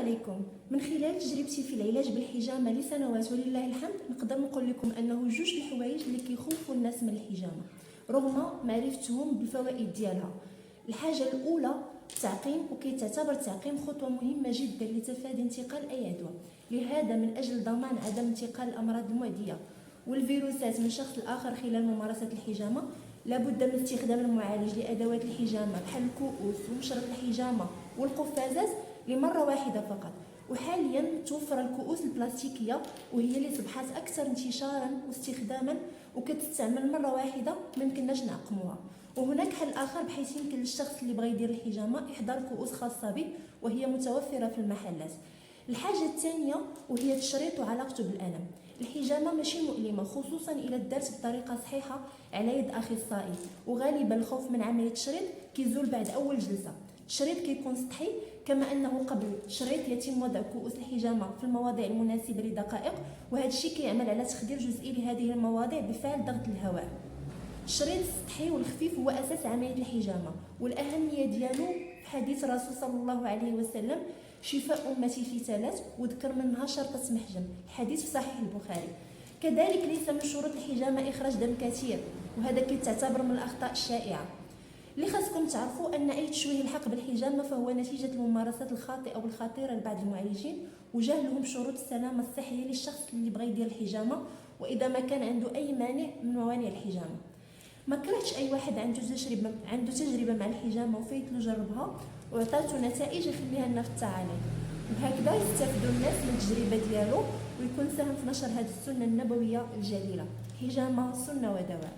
عليكم. من خلال تجربتي في العلاج بالحجامه لسنوات ولله الحمد نقدر نقول لكم انه جوج الحوايج اللي كيخوفوا الناس من الحجامه رغم معرفتهم بالفوائد ديالها. الحاجه الاولى التعقيم، وكيتعتبر التعقيم خطوه مهمه جدا لتفادي انتقال اي عدوى، لهذا من اجل ضمان عدم انتقال الامراض المعديه والفيروسات من شخص لاخر خلال ممارسه الحجامه لابد من استخدام المعالج لادوات الحجامه بحال الكؤوس ومشرط الحجامه والقفازات لمره واحده فقط. وحاليا توفر الكؤوس البلاستيكيه وهي اللي صبحت اكثر انتشارا واستخداما وكتستعمل مره واحده ما يمكنناش نعقموها. وهناك حل اخر بحيث يمكن للشخص اللي بغى يدير الحجامه احضار كؤوس خاصه به وهي متوفره في المحلات. الحاجه الثانيه وهي التشريط وعلاقته بالالم. الحجامه ماشي مؤلمه خصوصا الى دارت بطريقه صحيحه على يد اخصائي، وغالبا الخوف من عمليه التشريط كيزول بعد اول جلسه. التشريط كيكون سطحي، كما انه قبل التشريط يتم وضع كؤوس الحجامه في المواضع المناسبه لدقائق، وهذا الشيء كيعمل على تخدير جزئي لهذه المواضع بفعل ضغط الهواء. الشريط السطحي والخفيف هو اساس عمليه الحجامه، والاهميه ديالو في حديث الرسول صلى الله عليه وسلم شفاء امتي في ثلاث، وذكر منها شرطه محجم، الحديث في صحيح البخاري. كذلك ليس من شروط الحجامه اخراج دم كثير، وهذا كيتعتبر من الاخطاء الشائعه. اللي خاصكم تعرفوا ان اي تشويه الحق بالحجامه فهو نتيجه الممارسات الخاطئه والخطيره لبعض المعالجين وجهلهم بشروط السلامه الصحيه للشخص اللي بغى يدير الحجامه، واذا ما كان عنده اي مانع من موانع الحجامه. ما كرهتش اي واحد عنده تجربه مع الحجامه وفايت له جربها وعطاته نتائج يخليها لنا في التعاليق، وهكذا يستافدوا الناس من التجربه ديالو ويكون ساهم في نشر هذه السنه النبويه الجليله. حجامه سنه ودواء.